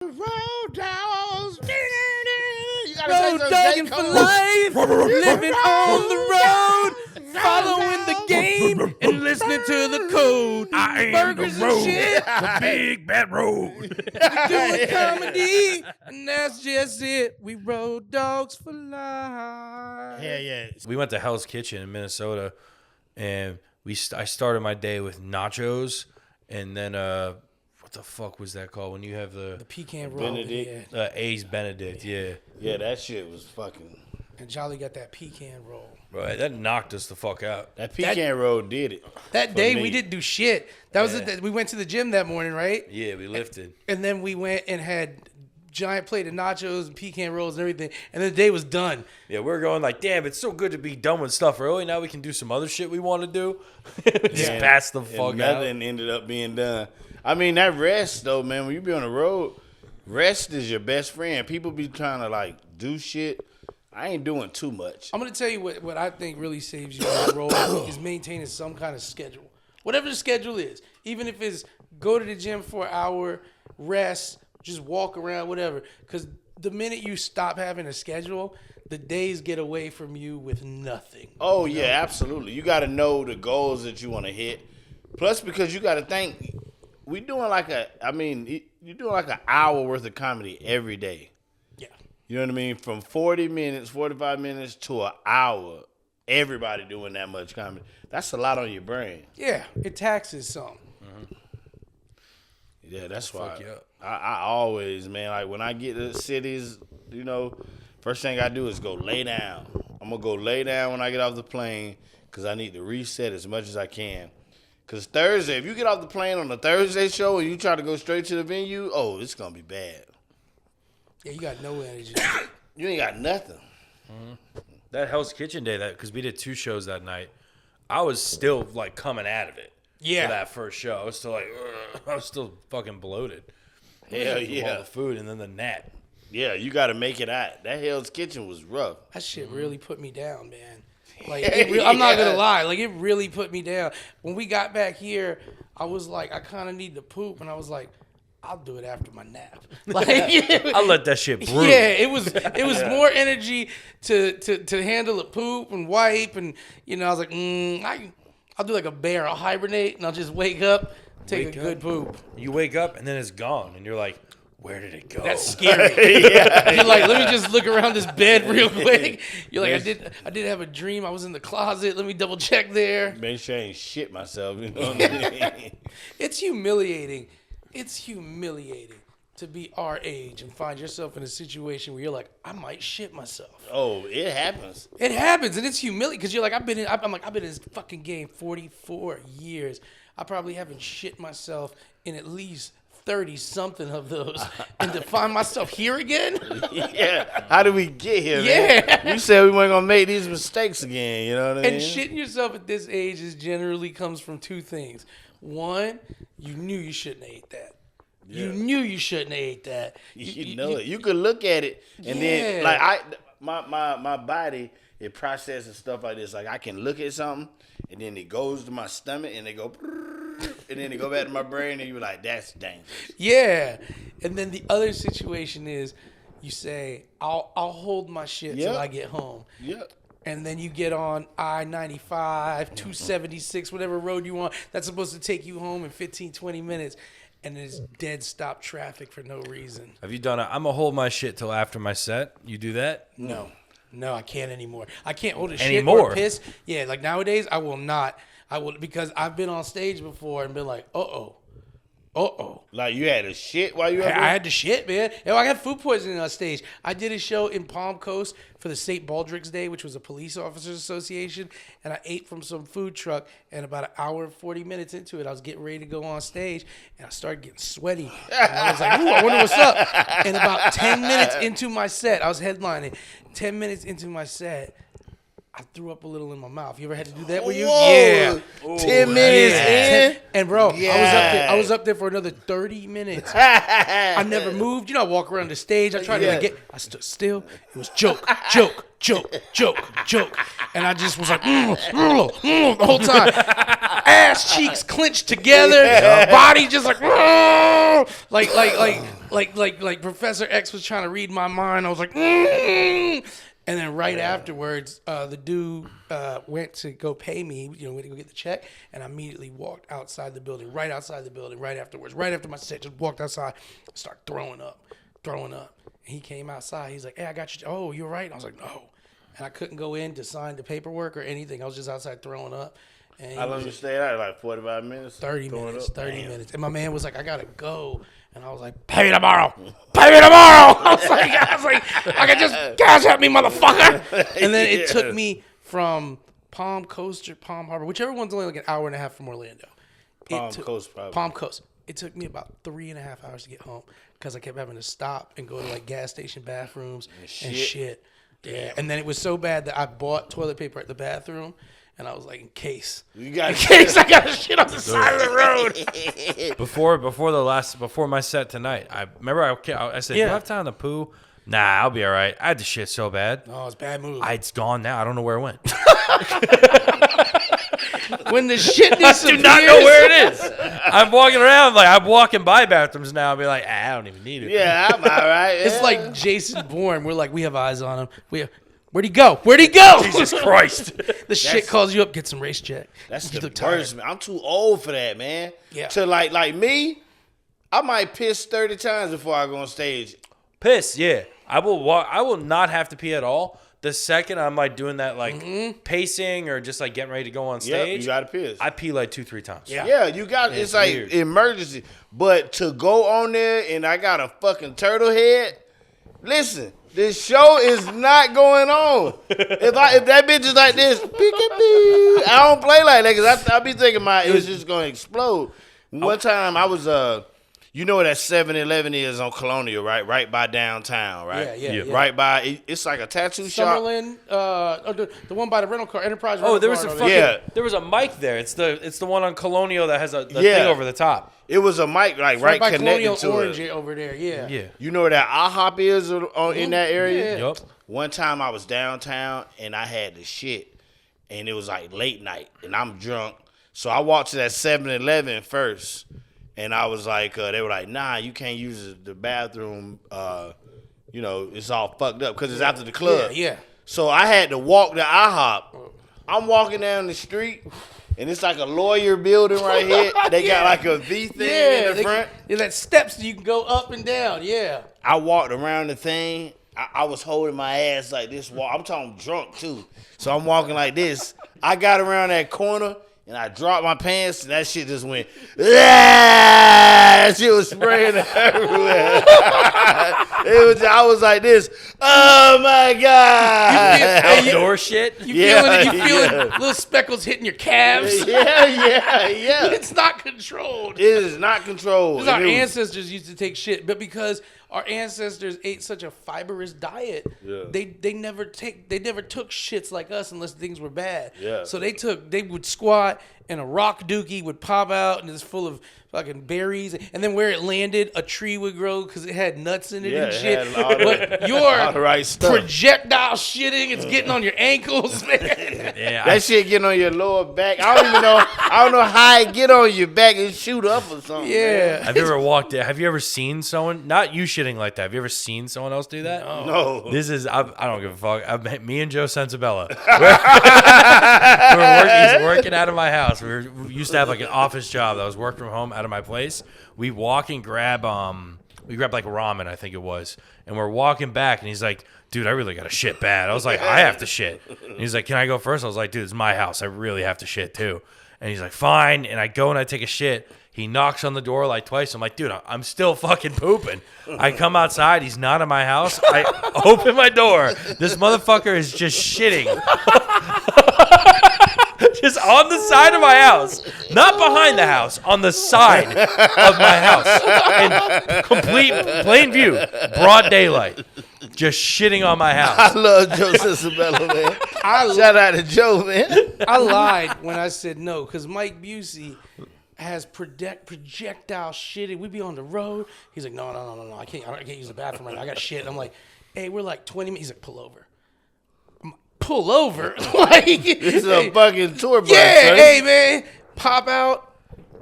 Road dogs. Road dogging for life, living on the road, following the game, and listening to the code. I am Burgers the road, and shit. the big bad road. We doing comedy, and that's just it. We road dogs for life. Yeah. We went to Hell's Kitchen in Minnesota, and I started my day with nachos, and then what the fuck was that called when you have the Pecan roll. Benedict. Yeah. A's Benedict? Yeah. Yeah, that shit was fucking. And Jolly got that pecan roll. Right, that knocked us the fuck out. That pecan roll did it. That for day me. we didn't do shit. That was Yeah. we went to the gym that morning, right? Yeah, we lifted. And then we went and had giant plate of nachos and pecan rolls and everything. And the day was done. Yeah, we're going like, damn, it's so good to be done with stuff early. Now we can do some other shit we want to do. Just pass the fuck And out. nothing ended up being done. I mean, that rest though, man. When you be on the road, rest is your best friend. People be trying to like do shit. I ain't doing too much. I'm going to tell you what I think really saves you on the road is maintaining some kind of schedule. Whatever the schedule is. Even if it's go to the gym for an hour, rest, just walk around, whatever. Because the minute you stop having a schedule, the days get away from you with nothing. Oh yeah, absolutely. You got to know the goals that you want to hit. Plus, because you got to think, you're doing like an hour worth of comedy every day. Yeah. You know what I mean? From 40 minutes, 45 minutes to an hour, everybody doing that much comedy. That's a lot on your brain. Yeah, it taxes some. Yeah, that's why fuck you up. I always, man, like when I get to cities, you know, first thing I do is go lay down. I'm going to go lay down when I get off the plane because I need to reset as much as I can. Because Thursday, if you get off the plane on a Thursday show and you try to go straight to the venue, oh, it's going to be bad. Yeah, you got no energy. You ain't got nothing. That Hell's Kitchen day, because we did 2 shows that night, I was still like coming out of it. Yeah. For that first show, I was still like, ugh, I was still fucking bloated. Hell From all yeah. the food and then the nap. Yeah, you got to make it out. That Hell's Kitchen was rough. That shit really put me down, man. Like, I'm not gonna lie. Like, it really put me down. When we got back here, I was like, I kind of need to poop, and I was like, I'll do it after my nap. Like, I let that shit brew. yeah, it was more energy to handle a poop and wipe, and I was like, I'll do like a bear. I'll hibernate, and I'll just wake up, take a good poop. You wake up and then it's gone, and you're like, where did it go? That's scary. You're like, let me just look around this bed real quick. You're like, I did have a dream. I was in the closet. Let me double check there. Make sure I ain't shit myself. You know what I mean? It's humiliating. It's humiliating to be our age and find yourself in a situation where you're like, I might shit myself. Oh, it happens. It happens, and it's humiliating because you're like, I've been in this fucking game 44 years. I probably haven't shit myself in at least 30-something of those, and to find myself here again. Yeah. How did we get here, Yeah. man? You said we weren't going to make these mistakes again. You know what I mean? And shitting yourself at this age generally comes from 2 things. One, you knew you shouldn't have ate that. Yeah. You knew you shouldn't have ate that. You know it. You could look at it, and then, like, my body, it processes stuff like this. Like, I can look at something, and then it goes to my stomach, and it go, and then it go back to my brain, and you're like, that's dangerous. Yeah. And then the other situation is you say, I'll hold my shit till I get home. Yep. And then you get on I-95, 276, whatever road you want. That's supposed to take you home in 15, 20 minutes. And it's dead stop traffic for no reason. Have you done it? I'm going to hold my shit till after my set. You do that? No, I can't anymore. I can't hold a shit Anymore? or piss. Yeah, like nowadays, I will not. I will, because I've been on stage before and been like, uh-oh. Like, you had a shit while you were I had to shit, man. I got food poisoning on stage. I did a show in Palm Coast for the St. Baldrick's Day, which was a police officers association, and I ate from some food truck, and about an hour and 40 minutes into it, I was getting ready to go on stage, and I started getting sweaty. And I was like, ooh, I wonder what's up. And about 10 minutes into my set, I was headlining, 10 minutes into my set, I threw up a little in my mouth. You ever had to do that? Were you? Whoa. Yeah. 10 minutes in? And bro, Yeah. I was up there for another 30 minutes. I never moved. I walk around the stage. I tried to get. I stood still. It was joke. joke, and I just was like, the whole time, ass cheeks clenched together, body just like Professor X was trying to read my mind. I was like, and then right afterwards, the dude went to go pay me, went to go get the check, and I immediately walked outside the building, right outside the building, right afterwards, right after my set, just walked outside, started throwing up. And he came outside. He's like, hey, I got you. Oh, you're right. And I was like, no. And I couldn't go in to sign the paperwork or anything. I was just outside throwing up. And How long you stayed out? Like 45 minutes? 30 minutes. 30 Damn. minutes. And my man was like, I got to go. And I was like, pay me tomorrow. Pay me tomorrow. I was like, I can just cash at me, motherfucker. And then it took me from Palm Coast or Palm Harbor, whichever one's only like an hour and a half from Orlando. Coast, probably. Palm Coast. It took me about 3.5 hours to get home because I kept having to stop and go to like gas station bathrooms and shit. Yeah. And then it was so bad that I bought toilet paper at the bathroom. And I was like, in case I got shit on the side of the road. Before my set tonight, I said, do you have time to poo? Nah, I'll be all right. I had to shit so bad. Oh, it's bad move. It's gone now. I don't know where it went. When the shit disappears. I do not know where it is. I'm walking around I'm walking by bathrooms now. I'll be like, I don't even need it. Yeah, I'm all right. Yeah. It's like Jason Bourne. We're like, we have eyes on him. Where'd he go? Where'd he go? Jesus Christ. The shit calls you up, get some race check. That's you the look worst, man. I'm too old for that, man. Yeah. To like me, I might piss 30 times before I go on stage. Piss, yeah. I will walk. I will not have to pee at all. The second I'm like doing that pacing or just like getting ready to go on stage, Yep, you gotta piss. I pee like 2-3 times. Yeah, you got it's like weird. emergency. But to go on there and I got a fucking turtle head, listen, this show is not going on. If that bitch is like this, I don't play like that because I be thinking it was just gonna explode. One time I was you know where that 7-Eleven is on Colonial, right? Right by downtown, right? Yeah. Right by it's like a tattoo shop. Summerlin, the one by the rental car, Enterprise. Oh, there was a fucking, fucking there was a mic there. It's the one on Colonial that has the thing over the top. It was a mic right by connected Colonial to Orange it. over there. Yeah. You know where that IHOP is in that area? Yeah. Yep. One time I was downtown and I had the shit, and it was like late night, and I'm drunk. So I walked to that 7-Eleven first, and I was like, they were like, nah, you can't use the bathroom. It's all fucked up because it's after the club. Yeah. So I had to walk to IHOP. I'm walking down the street, and it's like a lawyer building right here. They got like a V thing in the front. Yeah, that steps you can go up and down. Yeah. I walked around the thing. I was holding my ass like this. I'm talking drunk too. So I'm walking like this. I got around that corner and I dropped my pants and that shit just went. That shit was spraying everywhere. I was like this. Oh my god! Outdoor shit. You feeling little speckles hitting your calves. Yeah. It's not controlled. It is not controlled. Because our ancestors used to take shit, but because our ancestors ate such a fibrous diet, they never took shits like us unless things were bad. Yeah. So they would squat and a rock dookie would pop out and it's full of fucking berries, and then where it landed, a tree would grow because it had nuts in it and shit. But your right stuff. Projectile shitting, it's getting on your ankles, man. Yeah, that shit getting on your lower back. I don't know how it get on your back and shoot up or something. Yeah. Man. Have you ever walked there? Have you ever seen someone, not you shitting like that, have you ever seen someone else do that? No. This is, I don't give a fuck. Me and Joe Sensabella. He's working out of my house. We used to have like an office job that was work from home out of my place. We walk and grab like ramen, I think it was. And we're walking back and he's like, dude, I really got to shit bad. I was like, I have to shit. And he's like, can I go first? I was like, dude, it's my house. I really have to shit too. And he's like, fine. And I go and I take a shit. He knocks on the door like twice. I'm like, dude, I'm still fucking pooping. I come outside. He's not in my house. I open my door. This motherfucker is just shitting. Just on the side of my house. Not behind the house. On the side of my house. In complete plain view. Broad daylight. Just shitting on my house. I love Joe Sensabella, man. Shout out to Joe, man. I lied when I said no, because Mike Busey has projectile shitting. We'd be on the road. He's like, no, I can't use the bathroom right now. I got shit. I'm like, hey, we're like 20 minutes. He's like, pull over. pull over. Like This is a fucking tour bus. yeah, son. hey man, pop out,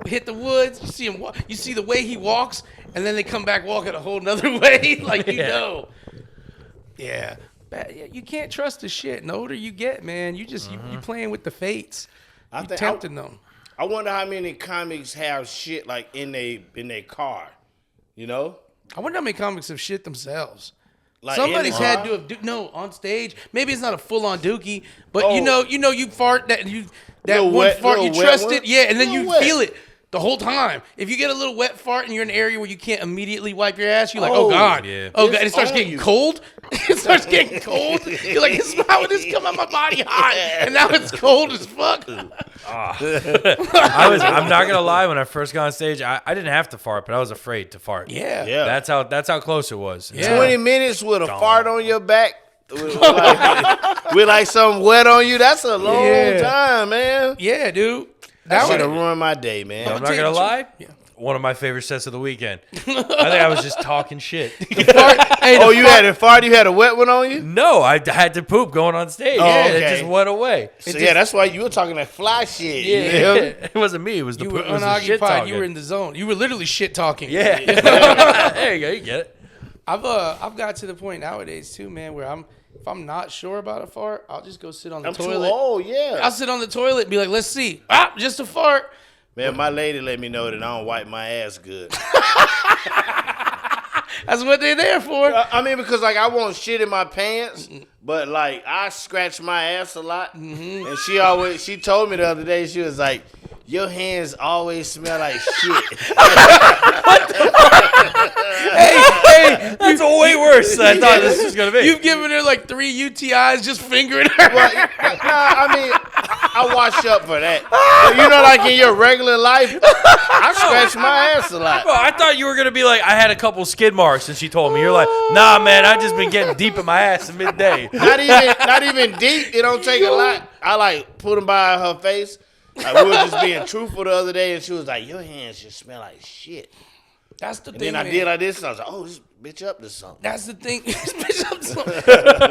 hit the woods. You see him. You see the way he walks, and then they come back walking a whole nother way. Like you know. Yeah. You can't trust the shit. And the older you get, man, you just you playing with the fates. You tempting them. I wonder how many comics have shit like in their car. You know? I wonder how many comics have shit themselves. Like Somebody's in the had car? to have on stage. Maybe it's not a full on dookie, but Oh. you fart that Little one wet- fart you little wet trust one? it, yeah, and then Little you wet. feel it the whole time. If you get a little wet fart and you're in an area where you can't immediately wipe your ass, you're like, oh god, yeah. oh god, It's it starts on getting you. cold. It starts getting cold. You're like, how would this come out my body hot, and now it's cold as fuck. I'm not gonna lie. When I first got on stage, I didn't have to fart, but I was afraid to fart. Yeah, Yeah. That's how close it was. Yeah. 20 minutes with a fart on your back with like something wet on you. That's a long Yeah. time, man. yeah, dude. That should would have ruined my day, man. I'm not tell you gonna the lie. truth. Yeah. One of my favorite sets of the weekend. I think I was just talking shit. Oh, you had a fart? You had a wet one on you? No, I had to poop going on stage. Oh, yeah, okay. it just went away. So, yeah, that's why you were talking that fly shit. Yeah, You feel me? it wasn't me. It was the You poop. were It was the shit unoccupied. talking. You were in the zone. You were literally shit talking. Yeah. There you go. You get it. I've got to the point nowadays too, man, where if I'm not sure about a fart, I'll just go sit on the I'm too toilet. old, yeah. I'll sit on the toilet and be like, let's see. Ah, just a fart. Man, my lady let me know that I don't wipe my ass good. That's what they're there for. I mean, because like I want shit in my pants, but like I scratch my ass a lot, and she told me the other day, she was like, "Your hands always smell like shit." Hey, That's way worse than I thought this was gonna be. you've given her like 3 UTIs just fingering her. Nah, I mean, I wash up for that. But you know, like in your regular life, I scratch my ass a lot. Well, I thought you were gonna be like, I had a couple skid marks, and she told me. You're like, nah, man, I just been getting deep in my ass at midday. Not even deep. It don't take a lot. I like put them by her face. Like, we were just being truthful the other day, and she was like, "Your hands just smell like shit." That's the And thing. then I man. did like this, and I was like, "Oh, this bitch up to something." That's the thing.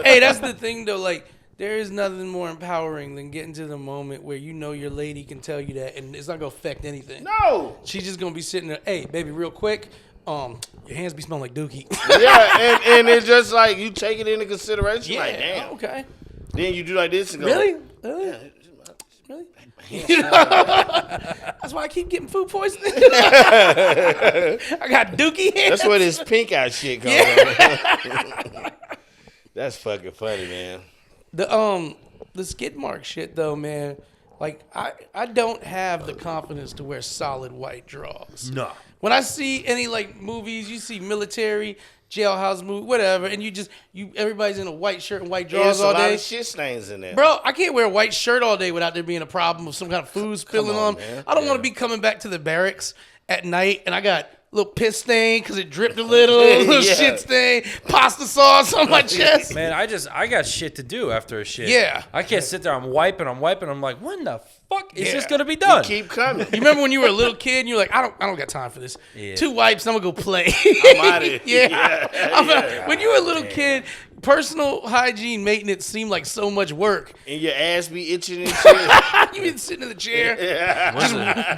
Hey, that's the thing though. Like, there is nothing more empowering than getting to the moment where you know your lady can tell you that, and it's not gonna affect anything. No. She's just gonna be sitting there. Hey, baby, real quick. Your hands be smelling like dookie. Yeah, and it's just like you take it into consideration. Yeah. Like, damn. Okay. Then you do like this and go, Really? Yeah, Really? That's why I keep getting food poisoning. I got dookie hands. that's where this pink eye shit comes from. That's fucking funny, man. The skid mark shit though, man. Like I don't have the confidence to wear solid white drawers. No. When I see any like movies, you see military, jailhouse movie, whatever, and everybody's in a white shirt and white drawers There's a all lot day. of shit stains in there. Bro, I can't wear a white shirt all day without there being a problem of some kind of food spilling on, on. man. I don't want to be coming back to the barracks at night and I got a little piss stain because it dripped a little Yeah. shit stain, pasta sauce on my chest. Man, I got shit to do after a shit. Yeah. I can't sit there. I'm wiping. I'm like, when the fuck is Yeah. this gonna be done? Keep coming. You remember when you were a little kid and you're like, I don't got time for this. Yeah. 2 wipes, I'm gonna go play. I'm outta here. Yeah. When you were a little kid, personal hygiene maintenance seemed like so much work. And your ass be itching and shit. You been sitting in the chair, just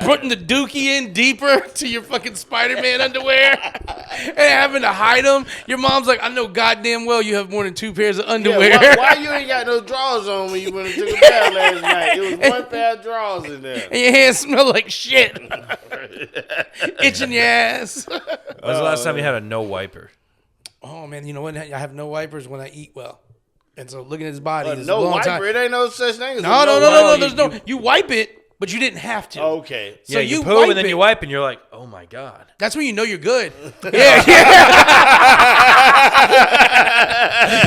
putting the dookie in deeper to your fucking Spider-Man underwear and having to hide them. Your mom's like, I know goddamn well you have more than 2 pairs of underwear. Yeah, why you ain't got no drawers on when you went and took a bath last night? It was one pair of drawers in there. And your hands smell like shit. Itching your ass. When was the last time you had a no wiper? Oh man, you know what? I have no wipers when I eat well, and so looking at his body, is No a long wiper. time. It ain't no such thing as No. wiper. There's no. You wipe it, but you didn't have to. Okay. So Yeah, you you poo wipe and then it. you wipe and you're like, oh my god. That's when you know you're good. Yeah.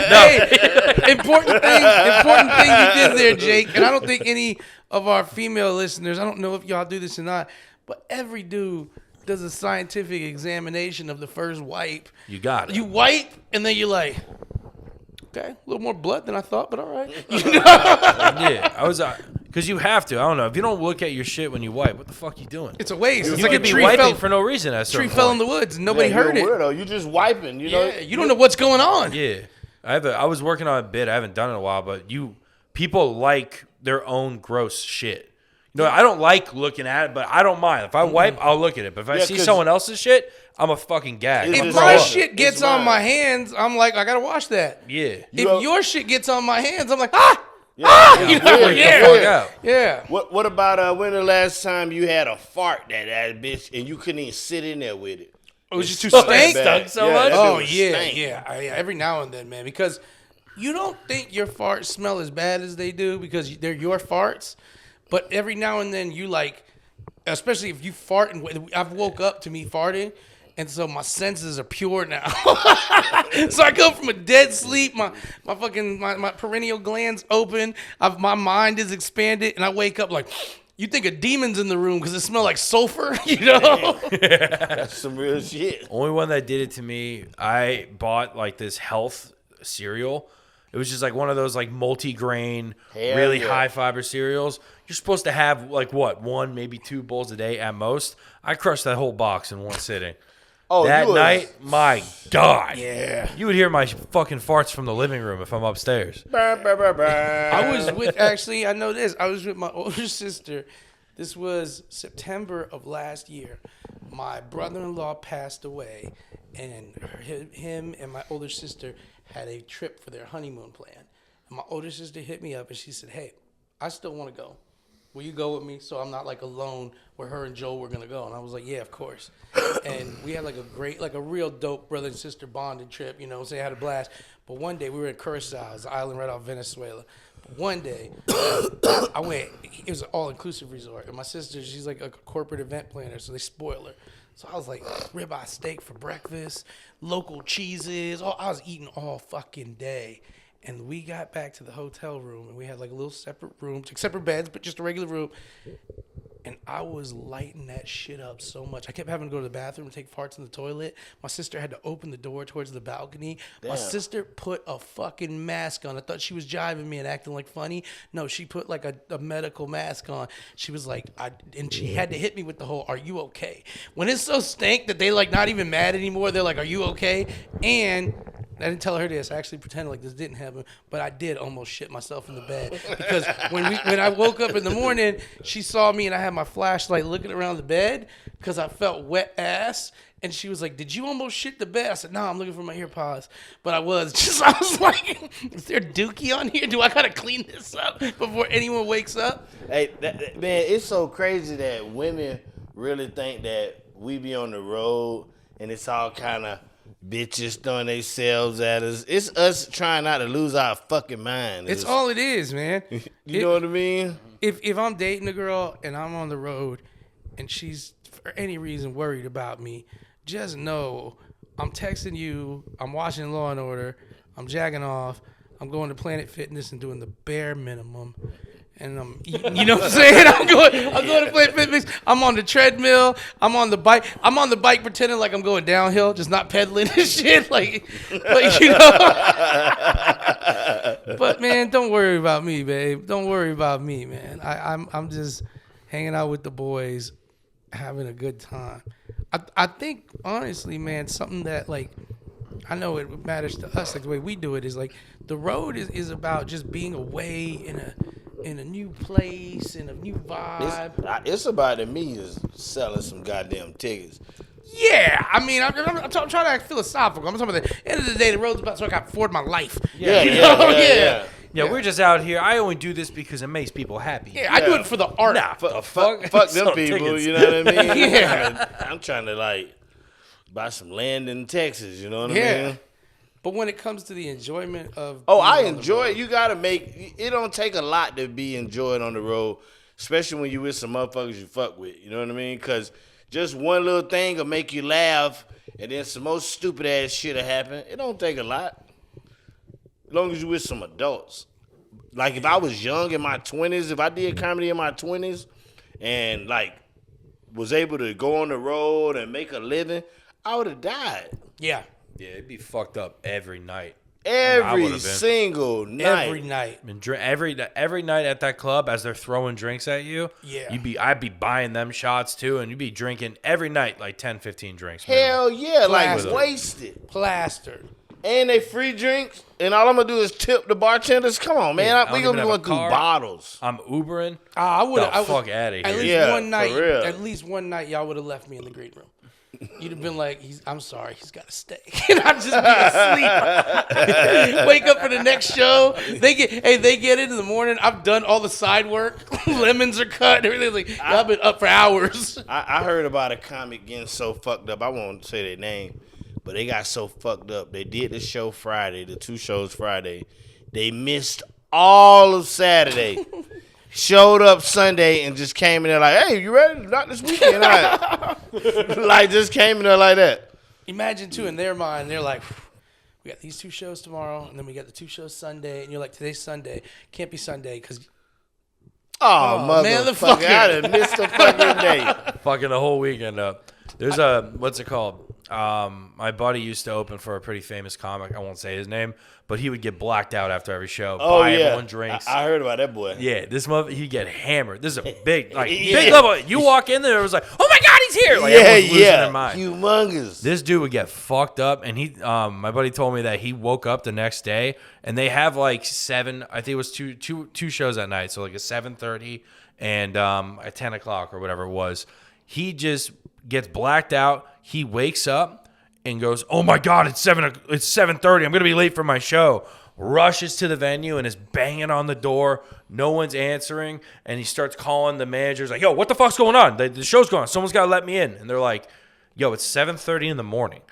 Hey, important thing you did there, Jake. And I don't think any of our female listeners, I don't know if y'all do this or not, but every dude does a scientific examination of the first wipe. You got it. You wipe, and then you're like, okay, a little more blood than I thought, but all right. Yeah, I was because you have to. I don't know if you don't look at your shit when you wipe. What the fuck you doing? It's a waste. It's You like a could be tree wiping fell, for no reason. At a tree certain fell in point. the woods and nobody Yeah, heard you're it. a weirdo. You just wiping, you know? Yeah, you don't know what's going on. Yeah, I was working on a bit. I haven't done it in a while, but you people like their own gross shit. You know, I don't like looking at it, but I don't mind. If I wipe, I'll look at it. But if I see someone else's shit, I'm a fucking gag. If my shit gets on my hands, I'm like, I gotta wash that. Yeah. If your shit gets on my hands, I'm like, yeah. What about when the last time you had a fart that bitch and you couldn't even sit in there with it? It was just too stank. Stunk so much. Oh yeah. Every now and then, man, because you don't think your farts smell as bad as they do because they're your farts, but every now and then you like, especially if you fart and I've woke up to me farting. And so my senses are pure now. So I go from a dead sleep, my perineal glands open, my mind is expanded, and I wake up like, you think a demon's in the room because it smells like sulfur, you know? That's some real shit. Only one that did it to me, I bought like this health cereal. It was just like one of those like multi-grain, really high fiber cereals. You're supposed to have like what, 1, maybe 2 bowls a day at most. I crushed that whole box in one sitting. Oh, that night, my God. Yeah. You would hear my fucking farts from the living room if I'm upstairs. I was with, actually, I know this. I was with my older sister. This was September of last year. My brother-in-law passed away, and him and my older sister had a trip for their honeymoon plan. And my older sister hit me up, and she said, hey, I still want to go. Will you go with me so I'm not like alone where her and Joel were going to go? And I was like, yeah, of course. And we had like a real dope brother and sister bonding trip, you know, so I had a blast. But one day we were in Curacao, it's an island right off Venezuela. But one day I went, it was an all-inclusive resort. And my sister, she's like a corporate event planner, so they spoil her. So I was like, ribeye steak for breakfast, local cheeses. Oh, I was eating all fucking day. And we got back to the hotel room, and we had like a little separate room, separate beds, but just a regular room. And I was lighting that shit up so much. I kept having to go to the bathroom and take farts in the toilet. My sister had to open the door towards the balcony. Damn. My sister put a fucking mask on. I thought she was jiving me and acting like funny. No, she put like a medical mask on. She was like, and she had to hit me with the whole, are you okay? When it's so stank that they like not even mad anymore, they're like, are you okay? And I didn't tell her this. I actually pretended like this didn't happen, but I did almost shit myself in the bed because when I woke up in the morning, she saw me and I had my flashlight looking around the bed because I felt wet ass, and she was like, "Did you almost shit the bed?" I said, "No, I'm looking for my earpods," but I was like, "Is there dookie on here? Do I gotta clean this up before anyone wakes up?" Hey, man, it's so crazy that women really think that we be on the road and it's all kind of bitches throwing themselves at us. It's us trying not to lose our fucking mind. It's all it is, man. You know what I mean? If I'm dating a girl and I'm on the road and she's for any reason worried about me, just know I'm texting you, I'm watching Law and Order, I'm jacking off, I'm going to Planet Fitness and doing the bare minimum. And I'm eating, you know what I'm saying? I'm going to Planet Fitness. I'm on the treadmill. I'm on the bike pretending like I'm going downhill, just not pedaling and shit. Like you know. But man, don't worry about me, babe. Don't worry about me, man. I'm just hanging out with the boys, having a good time. I think honestly, man, something that like I know it matters to us, like the way we do it is like the road is about just being away in a new place, in a new vibe. It's about me is selling some goddamn tickets. Yeah, I mean, I'm trying to act philosophical. I'm talking about the end of the day, the road's about so I can afford my life. Yeah, we're just out here. I only do this because it makes people happy. Yeah, I do it for the art. Nah, fuck them people, tickets. you know what I mean? Yeah. I'm trying to, like, buy some land in Texas, you know what I mean? But when it comes to the enjoyment of... Oh, I enjoy it. You got to make... It don't take a lot to be enjoyed on the road, especially when you with some motherfuckers you fuck with, you know what I mean? Because just one little thing will make you laugh, and then some most stupid-ass shit will happen. It don't take a lot. As long as you with some adults. Like, if I was young in my 20s, if I did comedy in my 20s, and, like, was able to go on the road and make a living, I would have died. Yeah. Yeah, it'd be fucked up every night. Every single night. Every night. Every night at that club as they're throwing drinks at you. Yeah. I'd be buying them shots too, and you'd be drinking every night like 10, 15 drinks. Hell yeah, Plastered. like wasted. Plastered. and they free drinks, and all I'm gonna do is tip the bartenders. Come on, man. Yeah, I We don't gonna be even going have a through car. bottles. I'm Ubering. I would. The fuck outta here. At least Yeah, one night. for real. At least one night, y'all would have left me in the green room. You'd have been like, I'm sorry, he's got to stay. And I'd just be asleep. Wake up for the next show. They get it in the morning. I've done all the side work. Lemons are cut. Everything. Like, I've been up for hours. I heard about a comic getting so fucked up. I won't say their name, but they got so fucked up. They did the show Friday, the 2 shows Friday. They missed all of Saturday. Showed up Sunday and just came in there like, hey, you ready? Not this weekend. Like, just came in there like that. Imagine, too, in their mind, they're like, we got these 2 shows tomorrow, and then we got the 2 shows Sunday. And you're like, today's Sunday. Can't be Sunday because... Oh, motherfucker. I done missed the fucking day. Fucking the whole weekend up. There's a, what's it called? My buddy used to open for a pretty famous comic. I won't say his name, but he would get blacked out after every show. Oh, buy yeah. everyone drinks. I heard about that boy. Yeah, this mother, he'd get hammered. This is a big, like, Yeah. big level. You walk in there, it was like, oh my God, he's here. Like, Yeah, everyone's losing their mind. humongous. This dude would get fucked up, and he, my buddy told me that he woke up the next day, and they have like 7, I think it was two shows that night, so like a 7:30 and at 10 o'clock or whatever it was. He just gets blacked out. He wakes up and goes, "Oh my God, it's 7:30. I'm gonna be late for my show." Rushes to the venue and is banging on the door. No one's answering, and he starts calling the managers like, "Yo, what the fuck's going on? The show's going on. Someone's got to let me in." And they're like, "Yo, it's 7:30 in the morning."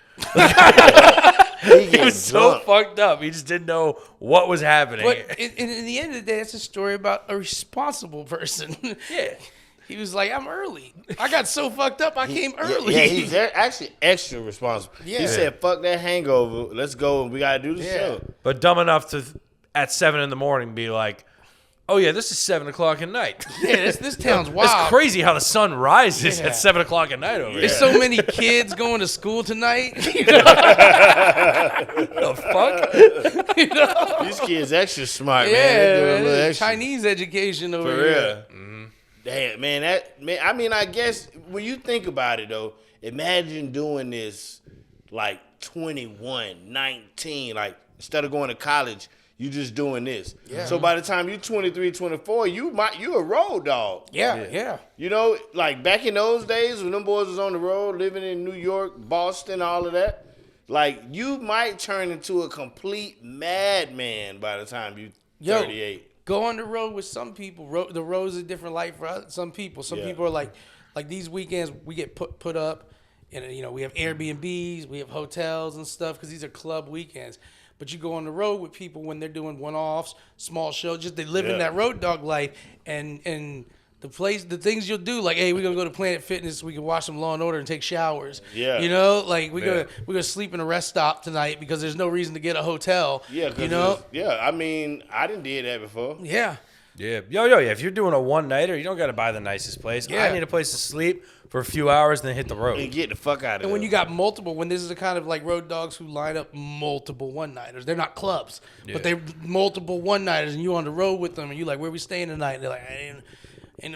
He was so fucked up. He just didn't know what was happening. But in the end of the day, it's a story about a responsible person. Yeah. He was like, I'm early. I got so fucked up, I came early. Yeah, he's actually extra responsible. Yeah. He said, fuck that hangover. Let's go and we got to do the show. But dumb enough to, at 7 in the morning, be like, "Oh yeah, this is 7 o'clock at night." Yeah, this town's wild. It's crazy how the sun rises Yeah. at 7 o'clock at night over here. There's so many kids going to school tonight. The fuck? You know? These kids extra smart, man. Yeah, They doing a man, little extra. Chinese education over For here. real. Damn, man, I mean, I guess when you think about it, though, imagine doing this like 21, 19, like instead of going to college, you just doing this. Yeah. So by the time you're 23, 24, you a road dog. Yeah. You know, like back in those days when them boys was on the road, living in New York, Boston, all of that, like you might turn into a complete madman by the time you 38. Go on the road with some people. The road's a different life for some people. Some people are like these weekends we get put up, and you know we have Airbnbs, we have hotels and stuff because these are club weekends. But you go on the road with people when they're doing one-offs, small shows, just they live in that road dog life, and the things you'll do, like, hey, we're gonna go to Planet Fitness, we can watch some Law and Order and take showers. Yeah. You know, like we're gonna sleep in a rest stop tonight because there's no reason to get a hotel. Yeah, you know. Yeah, I mean, I didn't did that before. Yeah. Yeah. Yeah. If you're doing a one-nighter, you don't got to buy the nicest place. Yeah. I need a place to sleep for a few hours, then hit the road. And get the fuck out of there. And when you got when this is the kind of like road dogs who line up multiple one-nighters. They're not clubs, but they're multiple one-nighters, and you on the road with them, and you like, where we staying tonight? And they're like, ain't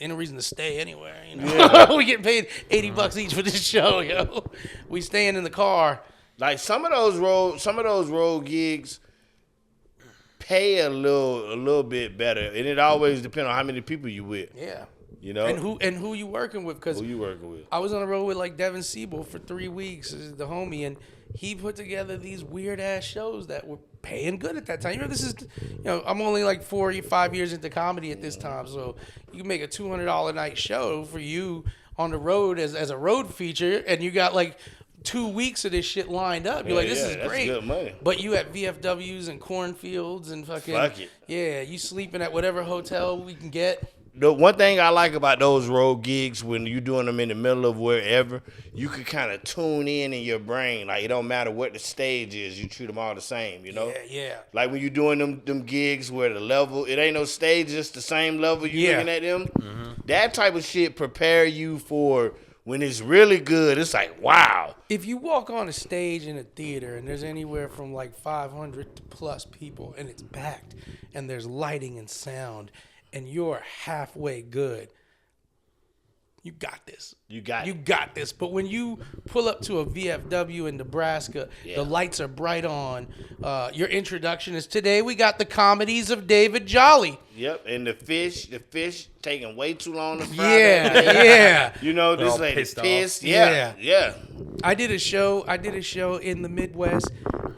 no reason to stay anywhere. You know, we get paid $80 each for this show. Yo, we staying in the car. Like some of those road gigs pay a little bit better, and it always depends on how many people you with. Yeah. You know, And who you working with? Because who you working with? I was on the road with like Devin Siebel for 3 weeks, the homie, and he put together these weird ass shows that were paying good at that time. You know, this is, I'm only like 4 or 5 years into comedy at this time, so you can make a $200 a night show for you on the road as a road feature, and you got like 2 weeks of this shit lined up. You're like, this is that's great. good money. But you at VFWs and cornfields and fucking Fuck it. Yeah, you sleeping at whatever hotel we can get. The one thing I like about those road gigs when you're doing them in the middle of wherever, you can kind of tune in your brain. Like, it don't matter what the stage is, you treat them all the same, you know? Yeah. Like when you're doing them gigs where the level, it ain't no stage, just the same level you looking at them. Mm-hmm. That type of shit prepare you for when it's really good. It's like, wow. If you walk on a stage in a theater and there's anywhere from like 500 to plus people and it's packed and there's lighting and sound and you're halfway good, you got this. You got this. But when you pull up to a VFW in Nebraska, the lights are bright on. Your introduction is today we got the comedies of David Jolly. Yep, and the fish taking way too long to fry. Yeah. You know, this lady pissed. Yeah. I did a show in the Midwest,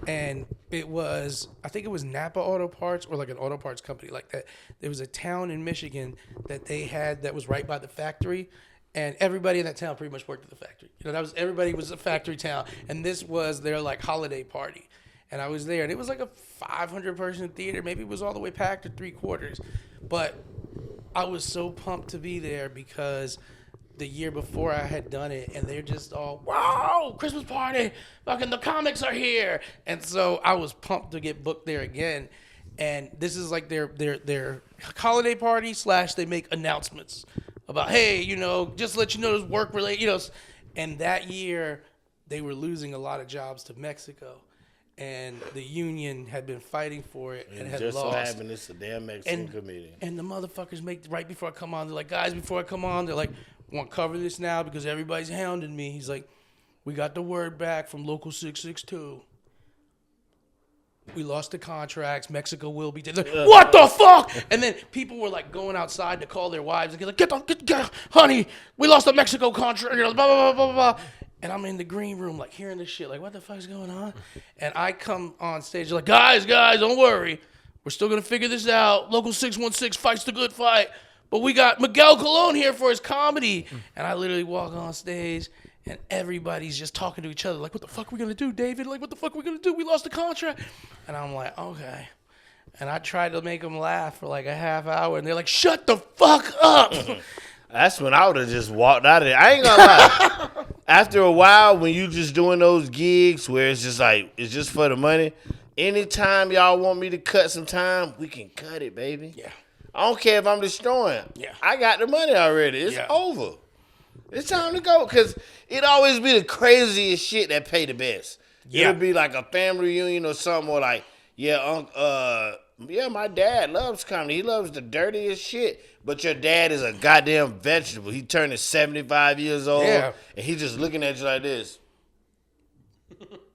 and I think it was Napa Auto Parts or like an auto parts company like that. There was a town in Michigan that they had that was right by the factory, and everybody in that town pretty much worked at the factory. You know, everybody was a factory town, and this was their like holiday party. And I was there, and it was like a 500-person theater. Maybe it was all the way packed or 3/4. But I was so pumped to be there because the year before I had done it, and they're just all, wow, Christmas party, fucking the comics are here. And so I was pumped to get booked there again. And this is like their holiday party / they make announcements about, hey, you know, just to let you know there's work related, you know. And that year they were losing a lot of jobs to Mexico. And the union had been fighting for it and had just lost. So happened it's a damn Mexican comedian. And the motherfuckers right before I come on, they're like, guys, before I come on, they're like, want to cover this now because everybody's hounding me. He's like, we got the word back from Local 662. We lost the contracts. Mexico will be dead. Like, what the fuck? And then people were like going outside to call their wives and get like, get, honey, we lost the Mexico contract. You know, blah, blah, blah, blah, blah. And I'm in the green room, like, hearing this shit. Like, what the fuck's going on? And I come on stage, like, guys, don't worry. We're still going to figure this out. Local 616 fights the good fight. But we got Miguel Colon here for his comedy. And I literally walk on stage, and everybody's just talking to each other. Like, what the fuck are we going to do, David? Like, what the fuck are we going to do? We lost the contract. And I'm like, okay. And I tried to make them laugh for like a half hour. And they're like, shut the fuck up. That's when I would have just walked out of there. I ain't gonna lie. After a while, when you just doing those gigs where it's just like, it's just for the money, anytime y'all want me to cut some time, we can cut it, baby. Yeah. I don't care if I'm destroying. Yeah. I got the money already. It's over. It's time to go. Because it always be the craziest shit that pay the best. Yeah. It'll be like a family reunion or something, or like, my dad loves comedy. He loves the dirtiest shit. But your dad is a goddamn vegetable. He turning 75 years old. Yeah. And he just looking at you like this.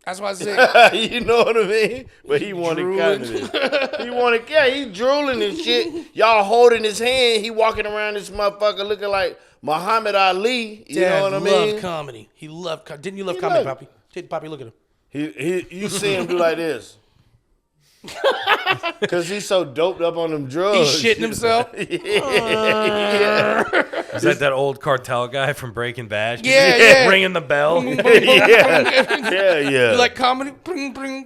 That's why I say. You know what I mean? But he wanted comedy. He drooling and shit. Y'all holding his hand. He walking around this motherfucker looking like Muhammad Ali. You know what I mean? Dad loved comedy. He loved comedy. Didn't you love comedy, Poppy? Poppy, look at him. You see him do like this. Because he's so doped up on them drugs. He's shitting himself. Yeah. Is that old cartel guy from Breaking Bad? Yeah. Ringing the bell. Yeah. You like comedy? Bring, bring.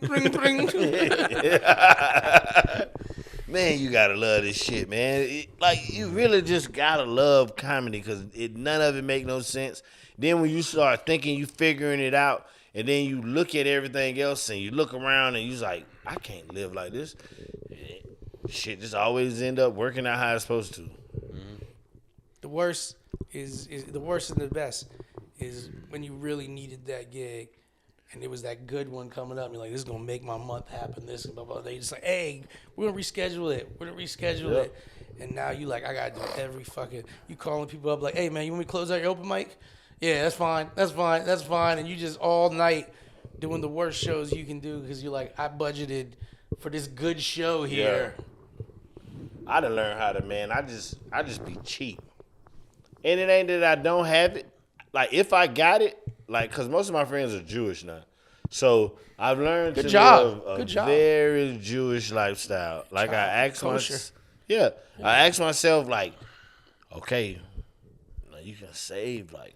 Man, you gotta love this shit, man. You really just gotta love comedy because none of it make no sense. Then when you start thinking you figuring it out, and then you look at everything else and you look around and you're like, I can't live like this. Shit just always end up working out how it's supposed to. The worst is the worst and the best is when you really needed that gig and it was that good one coming up and you're like, this is gonna make my month happen, this and blah blah. They just like, hey, we're gonna reschedule it. And now you like, I gotta do every fucking, you calling people up like, hey man, you want me to close out your open mic? Yeah, that's fine. And you just all night doing the worst shows you can do because you're like, I budgeted for this good show here. Yeah. I done learned how to, man. I just be cheap. And it ain't that I don't have it. Like, if I got it, like, because most of my friends are Jewish now. So I've learned to live a very Jewish lifestyle. Like, I ask myself, like, okay, you can save, like,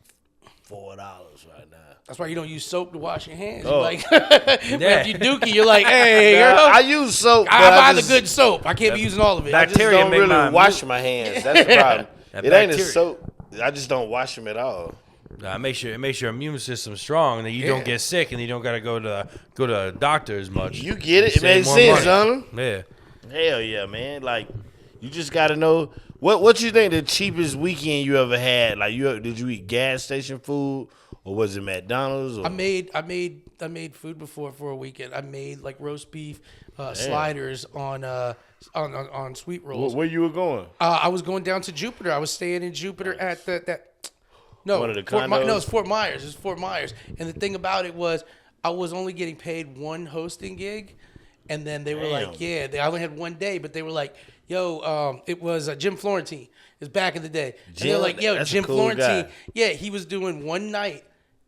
$4 right now. That's why you don't use soap to wash your hands. Oh. You're like, after you dookie, you're like, hey, girl, I use soap. I buy the good soap. I can't be using all of it. I just don't really wash my hands. That's the problem. It ain't a soap. I just don't wash them at all. It makes your immune system strong, and then you don't get sick, and you don't gotta go to a doctor as much. You get it? It makes sense, son. Yeah. Hell yeah, man. Like, you just gotta know what you think the cheapest weekend you ever had. Like, did you eat gas station food or was it McDonald's? Or? I made food before for a weekend. I made like roast beef sliders on sweet rolls. Where you were going? I was going down to Jupiter. I was staying in Jupiter at that. No, One of the condos? no, it's Fort Myers. It's Fort Myers. And the thing about it was, I was only getting paid one hosting gig, and then they were like, yeah, I only had one day, but they were like, yo, it was Jim Florentine. It was back in the day. And they're like, yo, that's a Jim cool Florentine. guy. Yeah, he was doing one night,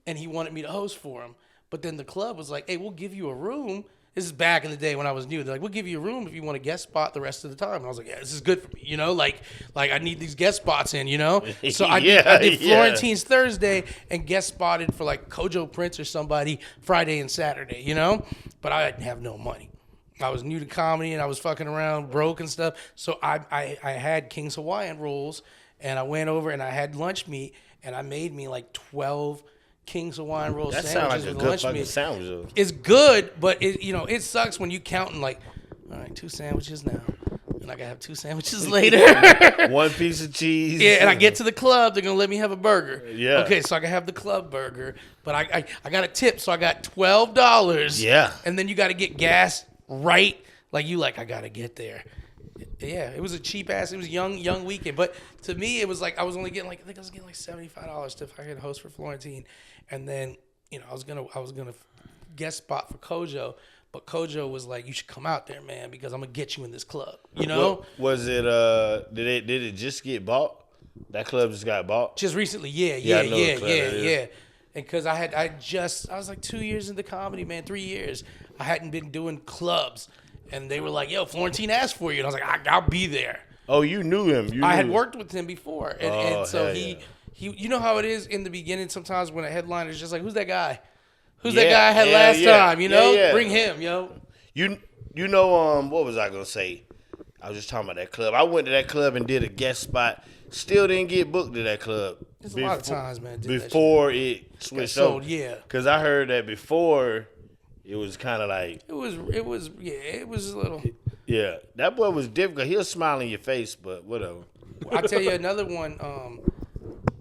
and he wanted me to host for him. But then the club was like, hey, we'll give you a room. This is back in the day when I was new. They're like, we'll give you a room if you want a guest spot the rest of the time. And I was like, yeah, this is good for me, you know? Like I need these guest spots in, you know? So I did Florentine's Thursday and guest spotted for like Kojo Prince or somebody Friday and Saturday, you know? But I didn't have no money. I was new to comedy and I was fucking around broke and stuff. So I had King's Hawaiian rolls and I went over and I had lunch meat and I made me like 12 King's Hawaiian roll That sandwiches sounds like a with good lunch fucking meat. sandwich, though. It's good, but it sucks when you counting like, all right, 2 sandwiches now, and I gotta have 2 sandwiches later. One piece of cheese. Yeah, and I get to the club, they're gonna let me have a burger. Yeah. Okay, so I can have the club burger, but I got a tip, so I got $12. Yeah. And then you got to get gas right, I gotta get there. Yeah, it was a cheap ass. It was young weekend, but to me, it was like I was only getting I think I was getting like $75 if I could host for Florentine, and then I was gonna guest spot for Kojo, but Kojo was like, you should come out there, man, because I'm gonna get you in this club. You know? What, was it? Did it just get bought? That club just got bought. Just recently, yeah. I know what club it is. And because I was like 2 years into comedy, man, 3 years. I hadn't been doing clubs. And they were like, yo, Florentine asked for you. And I was like, I'll be there. Oh, you knew him. I had worked with him before. And so hell he, yeah. you know how it is in the beginning sometimes when a headliner is just like, who's that guy? Who's that guy I had last time? You know? Yeah. Bring him, yo. You know, what was I going to say? I was just talking about that club. I went to that club and did a guest spot. Still didn't get booked to that club. There's a lot of times, man. Before it switched over. Yeah. Because I heard that before, it was kind of like. It was a little. Yeah, that boy was difficult. He'll smile in your face, but whatever. I'll tell you another one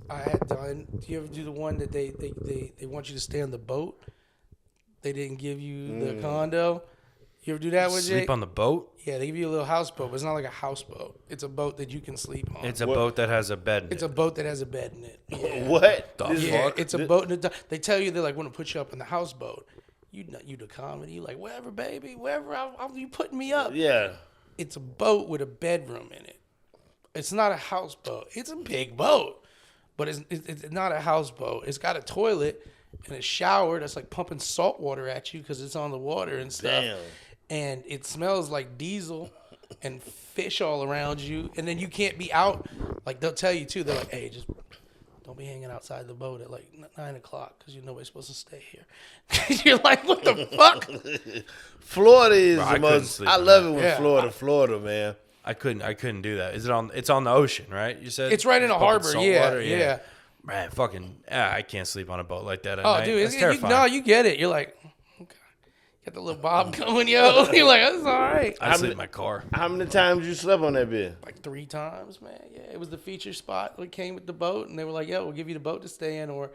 I had done. Do you ever do the one that they want you to stay on the boat? They didn't give you the condo. You ever do that one, Jake? Sleep on the boat? Yeah, they give you a little houseboat, but it's not like a houseboat. It's a boat that you can sleep on. It's a boat that has a bed in it. It's a boat that has a bed in it. Yeah. What? Yeah, it's a boat. They tell you they're like, want to put you up in the houseboat. You do comedy. You like, wherever, baby, wherever. You putting me up. Yeah. It's a boat with a bedroom in it. It's not a houseboat. It's a big boat, but it's not a houseboat. It's got a toilet and a shower that's like pumping salt water at you because it's on the water and stuff. Damn. And it smells like diesel and fish all around you. And then you can't be out. Like, they'll tell you, too. They're like, hey, just don't be hanging outside the boat at, like, 9 o'clock because nobody's supposed to stay here. You're like, what the fuck? Florida is Bro, the most. I love it when Florida, man. I couldn't do that. It's on the ocean, right? You said It's right in a pumping harbor. salt Yeah, water? yeah. Man, I can't sleep on a boat like that at Oh, night. dude, That's terrifying. no, you get it. You're like, okay. Got the little bob going, yo. You're like, that's all right. I sleep in my car. How many times you slept on that bed? Like 3 times, man. Yeah, it was the feature spot. It came with the boat, and they were like, yo, we'll give you the boat to stay in or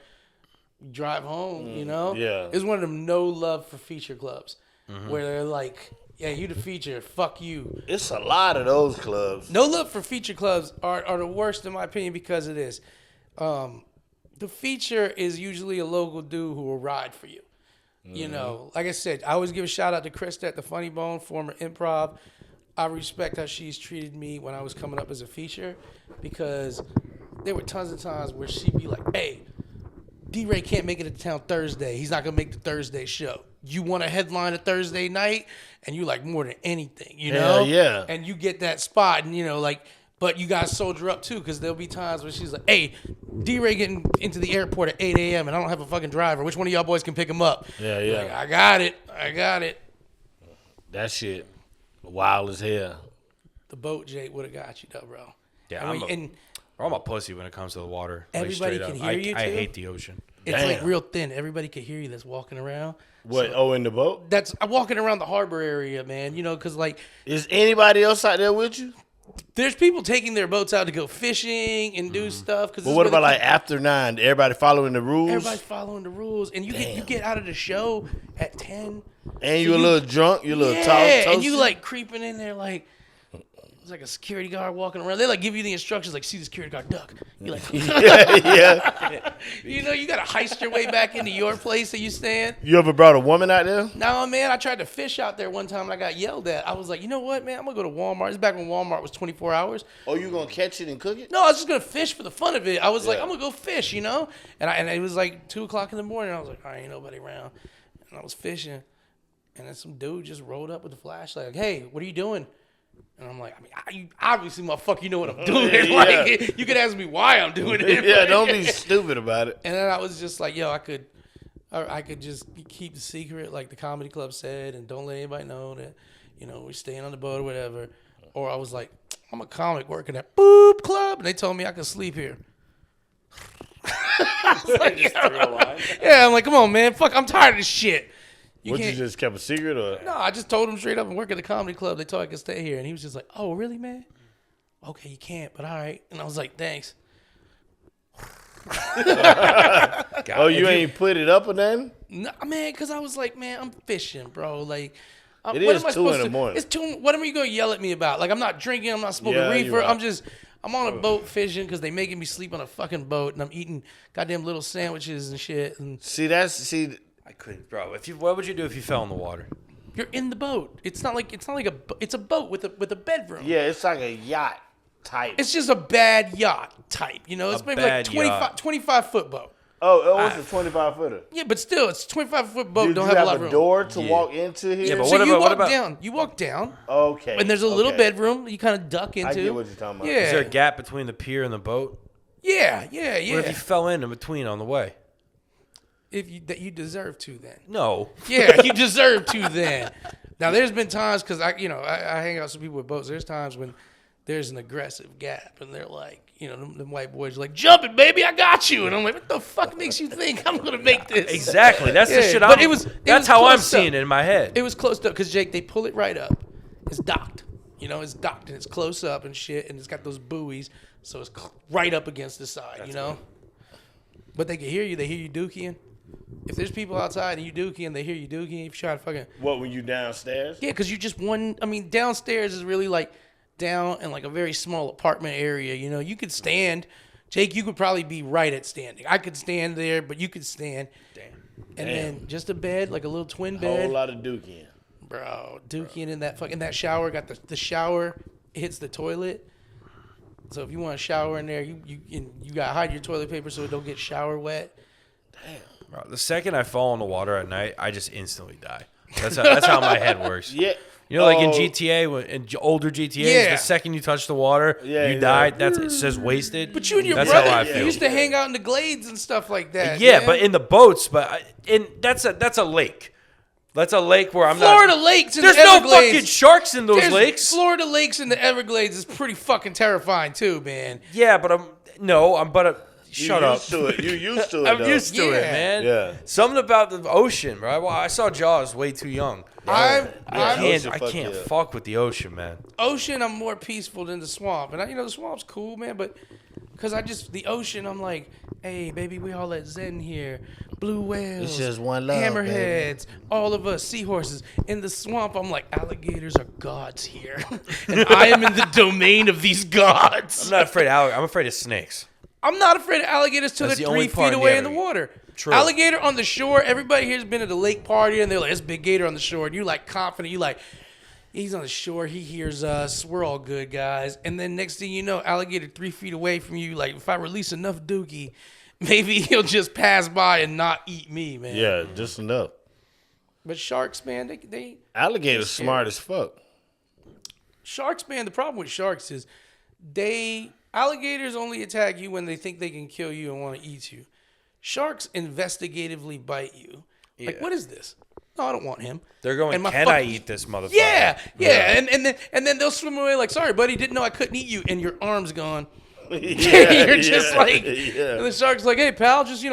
drive home, you know? Yeah. It's one of them no love for feature clubs where they're like, yeah, you the feature, fuck you. It's a lot of those clubs. No love for feature clubs are the worst in my opinion because of this. The feature is usually a local dude who will ride for you. You know, like I said, I always give a shout out to Krista at the Funny Bone, former improv. I respect how she's treated me when I was coming up as a feature because there were tons of times where she'd be like, hey, D-Ray can't make it to town Thursday. He's not going to make the Thursday show. You want to headline a Thursday night? And you like more than anything, you know? Yeah. And you get that spot and, you know, like, but you got to soldier up too because there'll be times where she's like, hey, D-Ray getting into the airport at 8 a.m. and I don't have a fucking driver. Which one of y'all boys can pick him up? Yeah. Like, I got it. That shit wild as hell. The boat, Jake, would have got you, though, bro. Yeah, I'm a pussy when it comes to the water. Like, Everybody straight can up. hear you, I too? hate the ocean. It's Damn. like real thin. Everybody can hear you that's walking around. What? In the boat? I'm walking around the harbor area, man. You know, because like Is anybody else out there with you? there's people taking their boats out to go fishing and do stuff. But what about like after 9? Everybody following the rules? everybody's following the rules, and you get out of the show at 10, and you a little drunk? You a little yeah, toasty? and you like creeping in there like. like a security guard walking around. They like give you the instructions, like, see the security guard, duck. You like, yeah. you know, you gotta heist your way back into your place that you stay in. You ever brought a woman out there? No, man, I tried to fish out there one time and I got yelled at. I was like, you know what, man, I'm gonna go to Walmart. It's back when Walmart was 24 hours. Oh, you gonna catch it and cook it? No, I was just gonna fish for the fun of it. I was like, I'm gonna go fish, you know. And it was like 2:00 in the morning. I was like, all right, ain't nobody around. And I was fishing, and then some dude just rolled up with the flashlight, like, hey, what are you doing? And I'm like, you obviously, motherfucker, you know what I'm doing. Yeah. Like, you could ask me why I'm doing it. Yeah, don't be stupid about it. And then I was just like, yo, I could just keep the secret, like the comedy club said, and don't let anybody know that, you know, we're staying on the boat or whatever. Or I was like, I'm a comic working at Boop Club, and they told me I could sleep here. I was like, yeah, I'm like, come on, man, fuck, I'm tired of this shit. You just kept a secret or? No, I just told him straight up and work at the comedy club. They told I could stay here. And he was just like, oh, really, man? Okay, you can't, but all right. And I was like, thanks. Oh, you ain't put it up or nothing? No, man, because I was like, man, I'm fishing, bro. Like, It what is am I 2 in the supposed to? morning. It's 2. What am you going to yell at me about? Like, I'm not drinking. I'm not smoking Yeah, reefer. you're right. I'm on a boat fishing because they making me sleep on a fucking boat. And I'm eating goddamn little sandwiches and shit. And I couldn't, bro. What would you do if you fell in the water? you're in the boat. It's not like it's a boat with a bedroom. Yeah, it's like a yacht type. It's just a bad yacht type, you know. It's maybe like 25 foot boat. Oh, it's a 25-footer. Yeah, but still, it's a 25-foot boat. You don't have a lot of a room. door to walk into here? Yeah, but So what you about- walk down. You walk down, Okay. and there's a little okay. bedroom you kind of duck into. I get what you're talking about. Yeah. Is there a gap between the pier and the boat? Yeah. What if you fell in between on the way? If you deserve to, then. No. Yeah, you deserve to then. Now, there's been times because I hang out with some people with boats. There's times when there's an aggressive gap, and they're like, you know, them white boys are like, jump it, baby, I got you. And I'm like, what the fuck makes you think I'm gonna make this? Exactly. That's the Yeah, shit. but That's how I'm close seeing up. it in my head. It was close up because Jake, they pull it right up. It's docked. You know, it's docked and it's close up and shit, and it's got those buoys, so it's right up against the side. You know, but they can hear you. They hear you dookie. If there's people outside and you dookie and they hear you dookie, if you try to fucking When you downstairs? yeah, because you just one. I mean, downstairs is really like down in like a very small apartment area. You know, you could stand. Jake, you could probably be right at standing. I could stand there, but you could stand. And then just a bed, like a little twin bed. Whole lot of dookie. Bro, dookie in that shower. Got the shower hits the toilet. So if you want to shower in there, you got to hide your toilet paper so it don't get shower wet. Bro, the second I fall in the water at night, I just instantly die. That's how my head works. Yeah. You know, like in GTA, in older GTAs, Yeah. the second you touch the water, you die. It says wasted. But you and your That's how I brother feel. used to hang out in the glades and stuff like that. Yeah, man. but in the boats, that's a lake. That's a lake where I'm Florida not. lakes in There's the no Everglades. fucking sharks in those There's lakes. Florida lakes in the Everglades is pretty fucking terrifying too, man. Yeah, but shut up. You used to it. I'm though. used to it, Yeah. man. Yeah. Something about the ocean, bro. I saw Jaws way too young. I ocean I fuck can't yeah. fuck with the ocean, man. ocean, I'm more peaceful than the swamp, and the swamp's cool, man. But because the ocean, I'm like, hey, baby, we all at Zen here, blue whales, It's just one love, hammerheads, all of us, seahorses. In the swamp, I'm like, alligators are gods here, and I am in the domain of these gods. I'm not afraid of alligators. I'm afraid of snakes. I'm not afraid of alligators till That's they're the only 3 part feet in the away in the Everglades. water. True. Alligator on the shore. Everybody here's been at a lake party, and they're like, "It's a big gator on the shore." And you like confident. You like, he's on the shore. He hears us. We're all good, guys. And then next thing you know, alligator 3 feet away from you. Like, if I release enough dookie, maybe he'll just pass by and not eat me, man. Yeah, just enough. But sharks, man, they Alligators They're smart as fuck. sharks, man. The problem with sharks is alligators only attack you when they think they can kill you and want to eat you. Sharks investigatively bite you. Like, Yeah. what is this? No, I don't want him. They're going, And my can fuck- I eat this motherfucker? Yeah. And then they'll swim away like, sorry, buddy, didn't know I couldn't eat you, and your arm's gone. You're just like, and the shark's like, hey, pal, just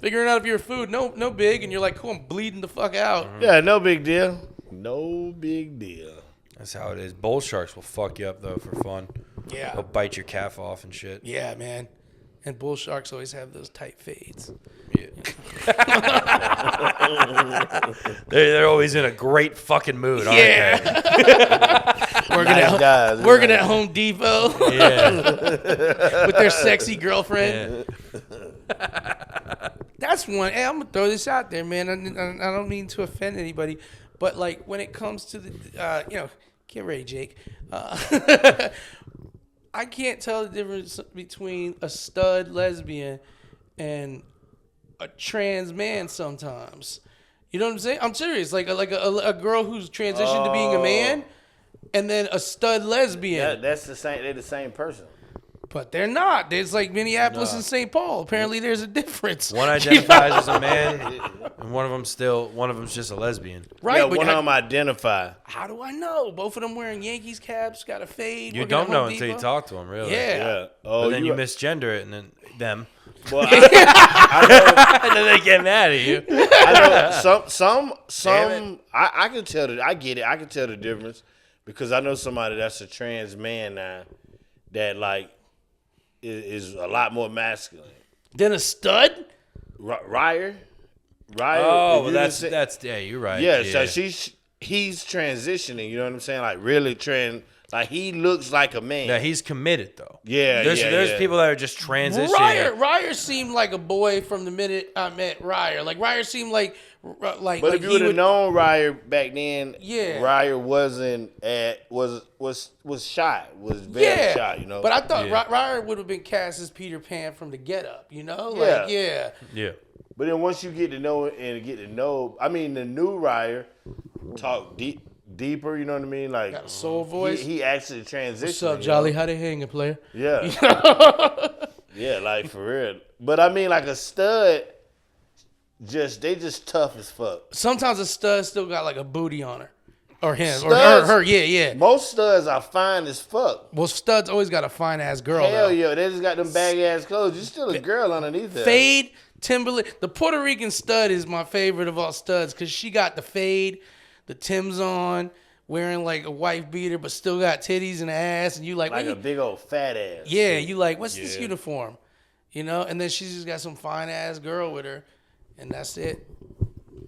figuring out if you're food. No big, and you're like, cool, I'm bleeding the fuck out. Yeah, no big deal. No big deal. That's how it is. Bull sharks will fuck you up, though, for fun. Yeah. They'll bite your calf off and shit. Yeah, man. And bull sharks always have those tight fades. Yeah. they're always in a great fucking mood, aren't they? working at Home Depot Yeah. with their sexy girlfriend. Yeah. That's one. Hey, I'm gonna throw this out there, man. I don't mean to offend anybody, but like when it comes to the, get ready, Jake. I can't tell the difference between a stud lesbian and a trans man sometimes. You know what I'm saying? I'm serious. Like a girl who's transitioned to being a man, and then a stud lesbian. That's the same. They're the same person. But they're not. There's like Minneapolis and St. Paul. Apparently, there's a difference. One identifies as a man, and one of them's just a lesbian. Right? Yeah, but one of them identify. how do I know? Both of them wearing Yankees caps, got a fade. You working at don't know Home until you Depot. talk to them, really. Yeah. Yeah. Oh, But then you misgender it, and then them. Well, And then they get mad at you. I know some. Damn I can tell. I get it. I can tell the difference because I know somebody that's a trans man now that like is a lot more masculine. Then a stud? Ryer. Oh, well, that's yeah, you're right. Yeah, so he's transitioning. You know what I'm saying? Like really like he looks like a man. Yeah, he's committed though. Yeah, There's people that are just transitioning. Ryer seemed like a boy from the minute I met Ryer. Like Ryer seemed like But like if you would have known Ryer back then, Yeah. Ryer wasn't was shy, was very shy, you know. But I thought Yeah. Ryer would have been cast as Peter Pan from the Get Up, you know? Like, Yeah. Yeah. But then once you get to know I mean, the new Ryer talk deeper, you know what I mean? Like Got a soul voice. He actually transitioned. What's up, you Jolly? know? How they hanging, player? Yeah. Yeah, like for real. But I mean, like a stud, they just tough as fuck. Sometimes a stud still got like a booty on her. Or him. Studs- or her. Yeah. Most studs are fine as fuck. Well, studs always got a fine ass girl. Hell though. yeah, they just got them baggy ass clothes. You're still a girl underneath that. Fade, Timberland. The Puerto Rican stud is my favorite of all studs because she got the fade, the Timbs on, wearing like a wife beater, but still got titties and ass, and you like Like a big old fat ass. yeah, you like what's this uniform, you know? And then she's just got some fine ass girl with her, and that's it.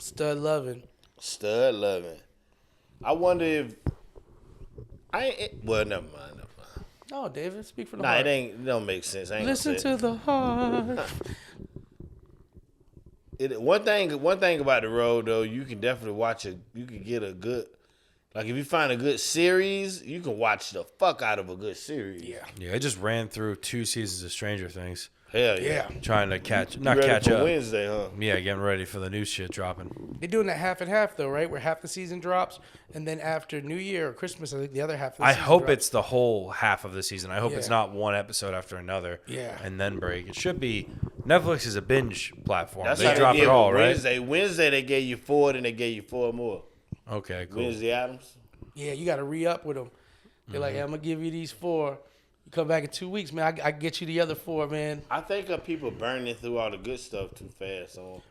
Stud loving. Stud loving. I wonder if well, never mind. No, David, speak for the Nah, heart. it don't make sense. I ain't Listen gonna say to the heart. One thing about the road though, you can definitely watch it. You can get a good, like if you find a good series, you can watch the fuck out of a good series. Yeah. Yeah, I just ran through 2 seasons of Stranger Things, Hell yeah. trying to catch Ready for up. Wednesday, huh? Yeah, getting ready for the new shit dropping. They're doing that half and half though, right? Where half the season drops, and then after New Year or Christmas, I think the other half of the I season hope drops. it's the whole half of the season. I hope it's Yeah. not one episode after another. Yeah. And then break. It should be. Netflix is a binge platform. That's They how drop did it all, with right? Wednesday. Wednesday they gave you 4, then they gave you 4 more. Okay, cool. Wednesday Adams. Yeah, you got to re-up with them. They're like, hey, I'm going to give you these 4. You come back in 2 weeks, man. I get you the other 4, man. I think of people burning through all the good stuff too fast. Well,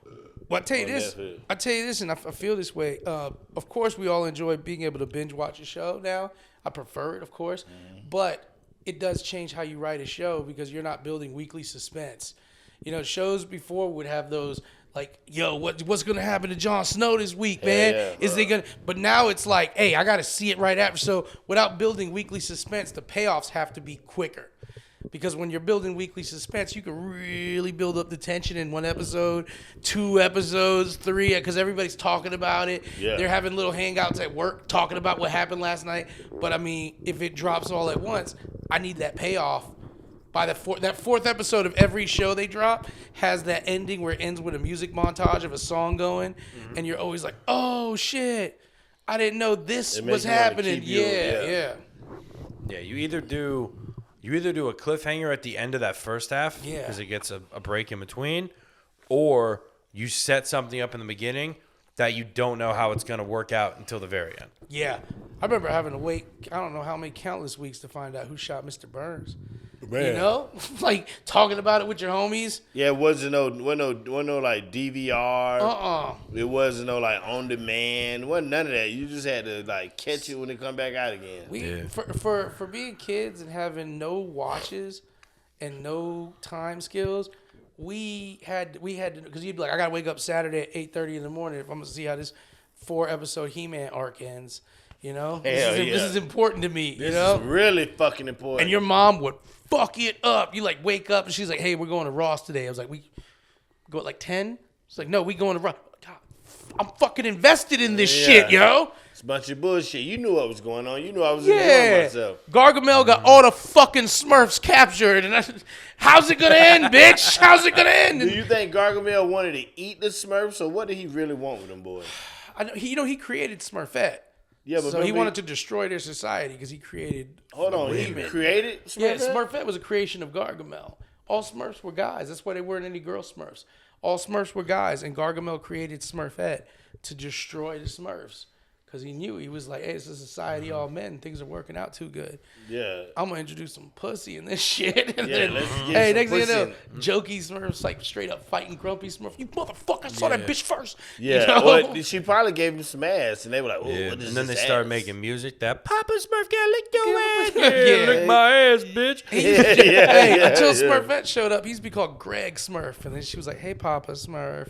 I tell you On this. Netflix. I tell you this, and I feel this way. Of course, we all enjoy being able to binge watch a show now. I prefer it, of course. But it does change how you write a show because you're not building weekly suspense. You know, shows before would have those like, yo, what's gonna happen to Jon Snow this week, man? yeah, Is they gonna? But now it's like, hey, I gotta see it right after. So without building weekly suspense, the payoffs have to be quicker. Because when you're building weekly suspense, you can really build up the tension in 1 episode, 2 episodes, 3, because everybody's talking about it. Yeah. They're having little hangouts at work talking about what happened last night. But I mean, if it drops all at once, I need that payoff. By that 4th episode of every show they drop has that ending where it ends with a music montage of a song going, and you're always like, "Oh shit, I didn't know this It was makes you wanna happening." keep you- Yeah. Yeah, you either do a cliffhanger at the end of that first half Yeah. because it gets a break in between, or you set something up in the beginning that you don't know how it's going to work out until the very end. Yeah. I remember having to wait, I don't know how many countless weeks to find out who shot Mr. Burns. You know? Like, talking about it with your homies. Yeah, it wasn't no like DVR. It wasn't no like on demand. It wasn't none of that. You just had to like catch it when it come back out again. We for being kids and having no watches and no time skills, we had to, because you'd be like, I gotta wake up Saturday at 8:30 in the morning if I'm gonna see how this 4-episode He-Man arc ends. You know, Hell this is important to me. This you know, is really fucking important. and your mom would fuck it up. You like wake up and she's like, "Hey, we're going to Ross today." I was like, "We go at like 10?" She's like, "No, we going to Ross." God, I'm fucking invested in this shit, yo. It's a bunch of bullshit. You knew what was going on. You knew I was enjoying myself. Gargamel got all the fucking Smurfs captured, and how's it gonna end, bitch? How's it gonna end? Do you think Gargamel wanted to eat the Smurfs, or what did he really want with them boys? I know he created Smurfette. Yeah, but So he wanted to destroy their society because he created. Hold on, he created Smurfette? Yeah, Smurfette was a creation of Gargamel. All Smurfs were guys. That's why they weren't any girl Smurfs. All Smurfs were guys, and Gargamel created Smurfette to destroy the Smurfs. Because he knew, he was like, hey, it's a society all men. Things are working out too good. Yeah. I'm going to introduce some pussy in this shit. And Yeah, then, let's get hey, some next thing you know, pussy jokey Smurfs like straight up fighting grumpy Smurf. You motherfucker, I saw that bitch first. Yeah, You know? well, she probably gave him some ass, and they were like, "Oh, Yeah. what is And then they this started ass?" making music that Papa Smurf can't lick your ass. Yeah. Yeah, lick my ass, bitch. Until Smurfette showed up, he used to be called Greg Smurf. And then she was like, hey, Papa Smurf.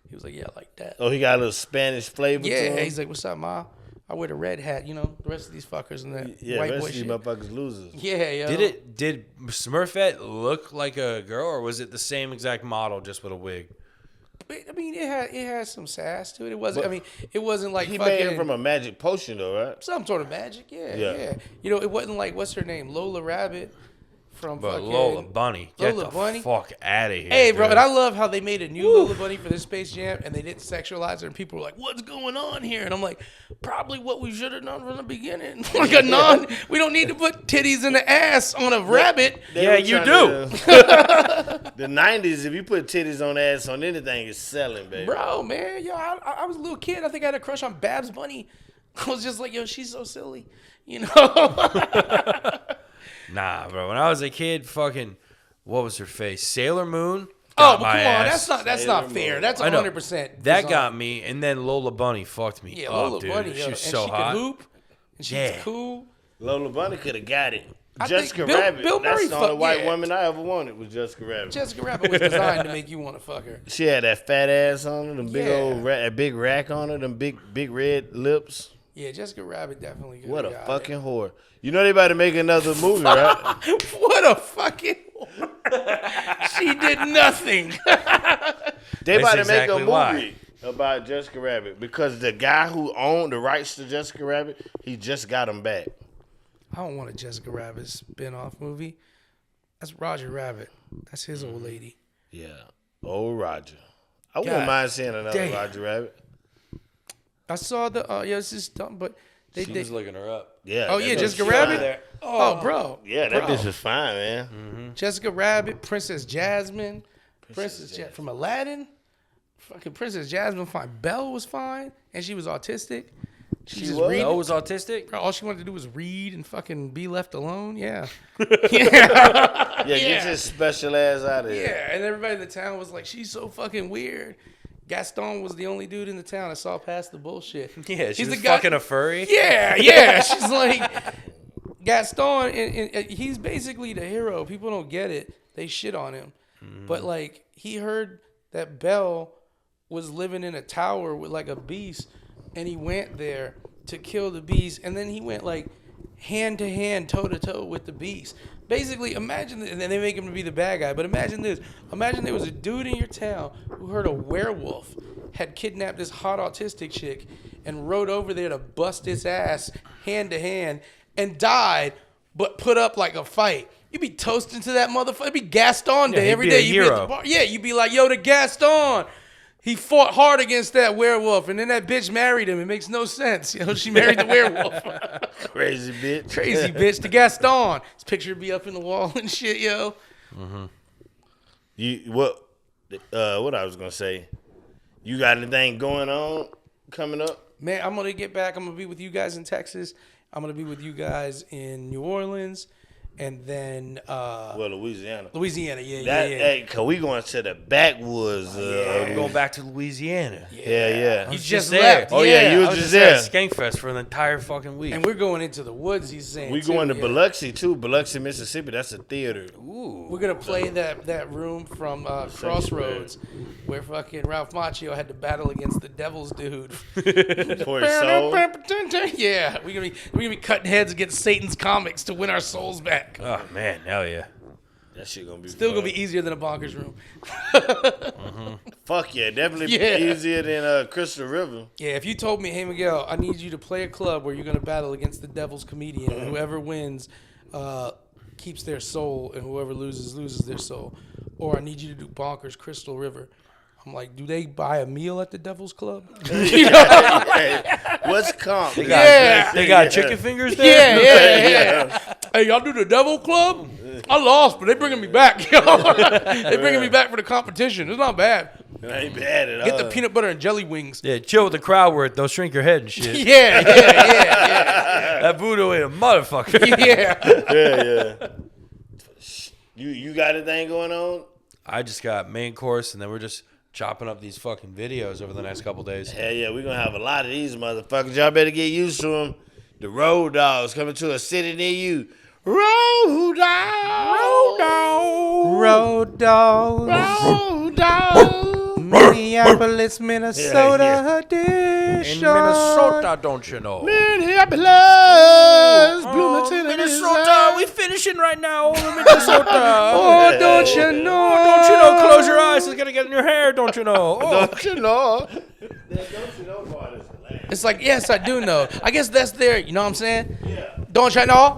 He was like, yeah, like that. Oh, he got a little Spanish flavor to Yeah, him. he's like, what's up, Ma? I wear the red hat, you know, the rest of these fuckers and that Yeah, white rest boy of these shit. motherfuckers losers. Yeah, yo. Did Smurfette look like a girl, or was it the same exact model just with a wig? I mean, it had some sass to it. It wasn't. I mean, it wasn't like He fucking made it from a magic potion, though, right? some sort of magic. Yeah. Yeah. You know, it wasn't like what's her name, Lola Rabbit from But fucking Lola Bunny, get Lola the Bunny? fuck out of here. Hey, bro, dude. and I love how they made a new Lola Bunny for this Space Jam, and they didn't sexualize her, and people were like, "What's going on here?" And I'm like, "Probably what we should have done from the beginning. Like we don't need to put titties in the ass on a rabbit." They Yeah, were you trying the 90s, if you put titties on ass on anything, it's selling, baby. Bro, man, yo, I was a little kid. I think I had a crush on Babs Bunny. I was just like, yo, she's so silly, you know. Nah, bro. When I was a kid, fucking, what was her face? Sailor Moon. Oh, got but my come on, ass. that's not fair. That's I know. 100%. That got me, and then Lola Bunny fucked me Yeah, up, Lola dude. Bunny, She yo, was and so she hot. could hoop, and she Yeah. was cool. Lola Bunny could have got it. I Jessica think Bill- Rabbit. Bill That's Murray the only fuck- white yeah. woman I ever wanted was Jessica Rabbit. Jessica Rabbit was designed to make you want to fuck her. She had that fat ass on her, them big Yeah. old that big rack on her, them big red lips. Yeah, Jessica Rabbit definitely could. What a fucking whore. You know they about to make another movie, right? What a fucking. She did nothing. They about to That's make a exactly movie why. about Jessica Rabbit because the guy who owned the rights to Jessica Rabbit, he just got them back. I don't want a Jessica Rabbit spin-off movie. That's Roger Rabbit. That's his old lady. Yeah. Old Roger. I God wouldn't mind seeing another damn. Roger Rabbit. I saw the. Yeah, this is dumb, but they. She was looking her up. Yeah. Oh that yeah, bitch Jessica fine. Rabbit. Oh, bro. Yeah, that Bro. bitch is fine, man. Jessica Rabbit, Princess Jasmine, Princess from Aladdin. Fucking Princess Jasmine, fine. Belle was fine, and she was autistic. She just was? read. Belle was autistic? Bro, all she wanted to do was read and fucking be left alone. Yeah. Yeah, get your special ass out of here. Yeah, and everybody in the town was like, she's so fucking weird. Gaston was the only dude in the town that saw past the bullshit. Yeah, she He's was the guy- fucking a furry. Yeah. She's like, Gaston, and he's basically the hero. People don't get it. They shit on him. But, like, he heard that Belle was living in a tower with, like, a beast, and he went there to kill the beast, and then he went, like, hand-to-hand, toe-to-toe with the beast. Basically, imagine, and then they make him to be the bad guy, but imagine this. Imagine there was a dude in your town who heard a werewolf had kidnapped this hot autistic chick and rode over there to bust its ass hand-to-hand and died, but put up like a fight. You'd be toasting to that motherfucker. It'd be Gaston Day he'd every be day. a You'd be at the hero. bar. Yeah, you'd be like, yo, the Gaston. He fought hard against that werewolf, and then that bitch married him. It makes no sense. You know, she married the werewolf. Crazy bitch. Crazy bitch. The Gaston. His picture would be up in the wall and shit, yo. What I was gonna say? You got anything going on coming up? Man, I'm going to get back. I'm going to be with you guys in Texas. I'm going to be with you guys in New Orleans. and then Well, Louisiana. Louisiana. Yeah. Hey, cause we going to the backwoods. I'm going back to Louisiana. Yeah. He's was just there. left. Oh, yeah, you I was was just just there. at Skankfest for an entire fucking week. And we're going into the woods. He's saying We too, going to yeah. Biloxi too. Biloxi, Mississippi. That's a theater. We're gonna play that room from Crossroads, where fucking Ralph Macchio had to battle against the Devil's dude. For his soul. Yeah, we're gonna be cutting heads against Satan's comics to win our souls back. Oh man, hell yeah. That shit gonna be Still fun. gonna be easier than a bonkers room. Fuck yeah, definitely Yeah. easier than Crystal River. Yeah, if you told me, hey Miguel, I need you to play a club where you're gonna battle against the Devil's comedian, and whoever wins keeps their soul, and whoever loses their soul, or I need you to do bonkers Crystal River. I'm like, do they buy a meal at the Devil's Club? You know? Hey, what's comp? They Yeah. got chicken fingers there? Yeah. Hey, y'all do the Devil Club? I lost, but they bringing me back. They bringing me back for the competition. It's not bad. It ain't bad at all. Get the peanut butter and jelly wings. Yeah, chill with the crowd where they'll shrink your head and shit. Yeah. That voodoo ain't a motherfucker. Yeah. You got anything going on? I just got main course, and then we're just chopping up these fucking videos over the next couple days. Hell yeah, we're gonna have a lot of these motherfuckers. Y'all better get used to them. The Road Dogs coming to a city near you. Road Dogs. Road dogs. Road Dogs. Minneapolis, Minnesota edition. In Minnesota, don't you know? Minneapolis. Bloomington, Minnesota, we finishing right now. Minnesota. Oh, don't you know? Don't you know? Close your eyes. It's gonna get in your hair. Don't you know? Oh. Don't you know? Don't you know part is hilarious. It's like, yes, I do know. I guess that's their, you know what I'm saying? Yeah. Don't you know?